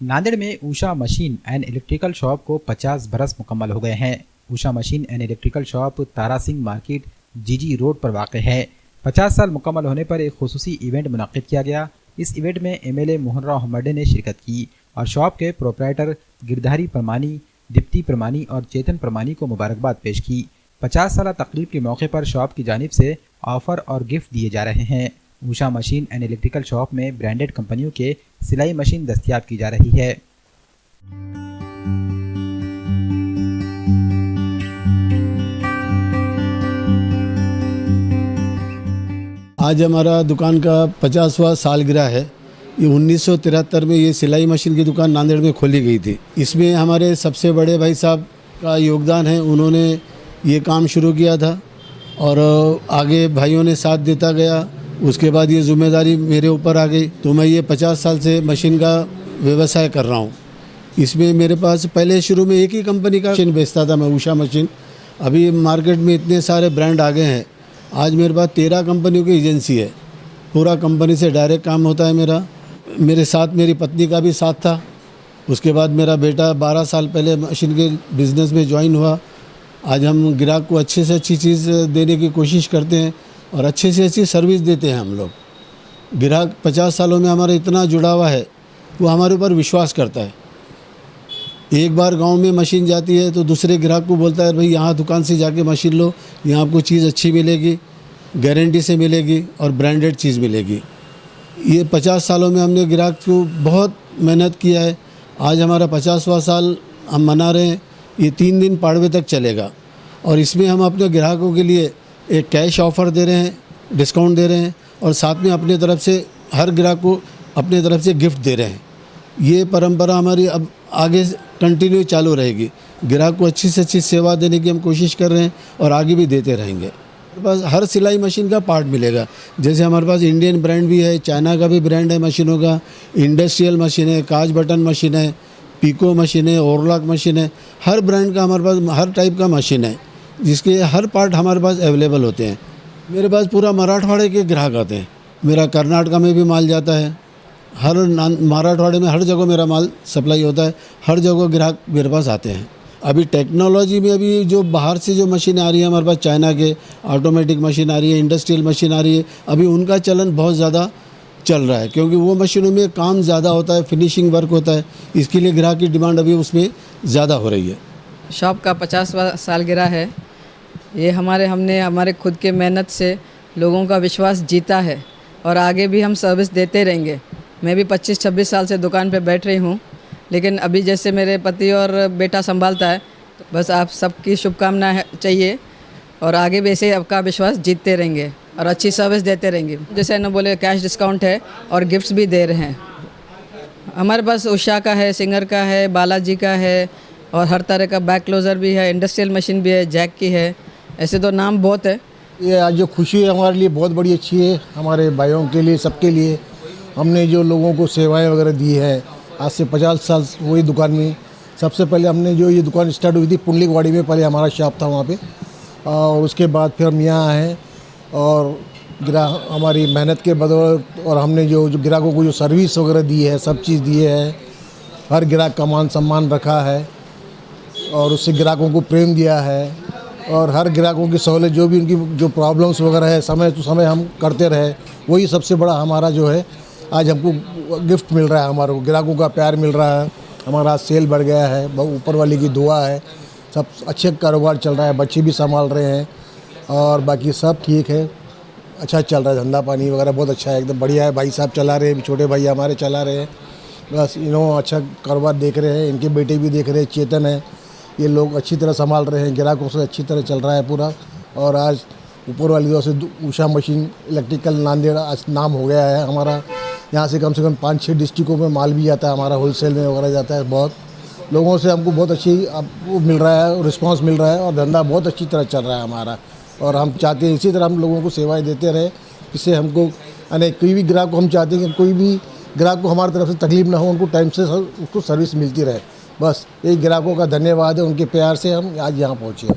नांदेड़ में Usha machine and electrical shop को 50 बरस मुकम्मल हो गए हैं। Usha machine and electrical shop Tara Singh market GG road पर वाक़ है। 50 साल मुकम्मल होने पर एक खुसूसी इवेंट मुनक़्क़िद किया गया। इस इवेंट में एमएलए मोहन राव हमर्डे ने शिरकत की और शॉप के प्रोप्राइटर गिरधारी परमानी, दीप्ति परमानी और चेतन परमानी को मुबारकबाद पेश की। 50 साल तकरीब के मौके पर शॉप की जानिब से ऑफर और गिफ्ट दिए जा रहे हैं। Usha machine and electrical shop में ब्रांडेड कंपनियों के सिलाई मशीन दस्तयाब की जा रही है। आज हमारा दुकान का 50वां सालगिरह है। ये 1973 में ये सिलाई मशीन की दुकान नांदेड़ में खोली गई थी। इसमें हमारे सबसे बड़े भाई साहब का योगदान है। उन्होंने ये काम शुरू किया था और आगे भाइयों ने साथ देता गया। उसके बाद ये जिम्मेदारी मेरे ऊपर आ गई, तो मैं ये 50 साल से मशीन का व्यवसाय कर रहा हूँ। इसमें मेरे पास पहले शुरू में एक ही कंपनी का मशीन बेचता था मैं, उषा मशीन। अभी मार्केट में इतने सारे ब्रांड आ गए हैं। आज मेरे पास 13 कंपनियों की एजेंसी है। पूरा कंपनी से डायरेक्ट काम होता है मेरा। मेरे साथ मेरी पत्नी का भी साथ था। उसके बाद मेरा बेटा 12 साल पहले मशीन के बिज़नेस में ज्वाइन हुआ। आज हम ग्राहक को अच्छे से अच्छी चीज़ देने की कोशिश करते हैं और अच्छे से अच्छी सर्विस देते हैं हम लोग। ग्राहक 50 सालों में हमारा इतना जुड़ा हुआ है, वो हमारे ऊपर विश्वास करता है। एक बार गांव में मशीन जाती है तो दूसरे ग्राहक को बोलता है भाई यहाँ दुकान से जाके मशीन लो, यहाँ आपको चीज़ अच्छी मिलेगी, गारंटी से मिलेगी और ब्रांडेड चीज़ मिलेगी। ये 50 सालों में हमने ग्राहक को बहुत मेहनत किया है। आज हमारा 50वां साल हम मना रहे हैं। ये 3 दिन पाड़वे तक चलेगा और इसमें हम अपने ग्राहकों के लिए एक कैश ऑफ़र दे रहे हैं, डिस्काउंट दे रहे हैं और साथ में अपने तरफ से हर ग्राहक को अपने तरफ से गिफ्ट दे रहे हैं। ये परंपरा हमारी अब आगे कंटिन्यू चालू रहेगी। ग्राहक को अच्छी से अच्छी सेवा देने की हम कोशिश कर रहे हैं और आगे भी देते रहेंगे। हमारे पास हर सिलाई मशीन का पार्ट मिलेगा। जैसे हमारे पास इंडियन ब्रांड भी है, चाइना का भी ब्रांड है मशीनों का, इंडस्ट्रियल मशीन है, कांच बटन मशीन है, पीको मशीन है, ओवरलॉक मशीन है। हर ब्रांड का हमारे पास हर टाइप का मशीन है, जिसके हर पार्ट हमारे पास अवेलेबल होते हैं। मेरे पास पूरा मराठवाड़े के ग्राहक आते हैं। मेरा कर्नाटका में भी माल जाता है। हर मराठवाड़े में हर जगह मेरा माल सप्लाई होता है। हर जगह ग्राहक मेरे पास आते हैं। अभी टेक्नोलॉजी में अभी जो बाहर से जो मशीन आ रही है हमारे पास, चाइना के ऑटोमेटिक मशीन आ रही है, इंडस्ट्रियल मशीन आ रही है। अभी उनका चलन बहुत ज़्यादा चल रहा है क्योंकि वो मशीनों में काम ज़्यादा होता है, फिनिशिंग वर्क होता है। इसके लिए ग्राहक की डिमांड अभी उसमें ज़्यादा हो रही है। शॉप का 50वां सालगिरह है। ये हमने हमारे खुद के मेहनत से लोगों का विश्वास जीता है और आगे भी हम सर्विस देते रहेंगे। मैं भी 25-26 साल से दुकान पे बैठ रही हूँ, लेकिन अभी जैसे मेरे पति और बेटा संभालता है, तो बस आप सबकी शुभकामना चाहिए और आगे भी ऐसे आपका विश्वास जीतते रहेंगे और अच्छी सर्विस देते रहेंगे। जैसे न बोले कैश डिस्काउंट है और गिफ्ट्स भी दे रहे हैं। हमारे पास उषा का है, सिंगर का है, बालाजी का है और हर तरह का बैक क्लोज़र भी है, इंडस्ट्रियल मशीन भी है, जैक की है। ऐसे तो नाम बहुत है। ये आज जो खुशी है हमारे लिए बहुत बड़ी अच्छी है। हमारे भाइयों के लिए, सबके लिए हमने जो लोगों को सेवाएं वगैरह दी है, आज से 50 साल वही दुकान में। सबसे पहले हमने जो ये दुकान स्टार्ट हुई थी पुंडलिकवाड़ी में, पहले हमारा शॉप था वहाँ पे, और उसके बाद फिर हम यहाँ आए और ग्राहक हमारी मेहनत के बदौलत और हमने जो ग्राहकों को जो सर्विस वगैरह दी है, सब चीज़ दी है। हर ग्राहक का मान सम्मान रखा है और उससे ग्राहकों को प्रेम दिया है और हर ग्राहकों की सहूलियत, जो भी उनकी जो प्रॉब्लम्स वगैरह है, समय तो समय हम करते रहे। वही सबसे बड़ा हमारा जो है आज हमको गिफ्ट मिल रहा है। हमारे को ग्राहकों का प्यार मिल रहा है। हमारा सेल बढ़ गया है, ऊपर वाले की दुआ है। सब अच्छे कारोबार चल रहा है, बच्चे भी संभाल रहे हैं और बाकी सब ठीक है, अच्छा चल रहा है। धंधा पानी वगैरह बहुत अच्छा है, एकदम बढ़िया है। भाई साहब चला रहे हैं, छोटे भाई हमारे चला रहे हैं। बस अच्छा कारोबार देख रहे हैं। इनके बेटे भी देख रहे हैं, चेतन है, ये लोग अच्छी तरह संभाल रहे हैं। ग्राहकों से अच्छी तरह चल रहा है पूरा। और आज ऊपर वाली दो से उषा मशीन इलेक्ट्रिकल नांदेड़ आज नाम हो गया है हमारा। यहाँ से कम 5-6 डिस्ट्रिक्टों में माल भी जाता है हमारा, होलसेल में वगैरह जाता है। बहुत लोगों से हमको बहुत अच्छी वो मिल रहा है, रिस्पांस मिल रहा है और धंधा बहुत अच्छी तरह चल रहा है हमारा। और हम चाहते हैं इसी तरह हम लोगों को सेवाएं देते रहे, इससे हमको यानी कोई भी ग्राहक को हम चाहते हैं कि कोई भी ग्राहक को हमारी तरफ से तकलीफ ना हो, उनको टाइम से उसको सर्विस मिलती रहे। बस यही ग्राहकों का धन्यवाद है, उनके प्यार से हम आज यहाँ पहुँचे हैं।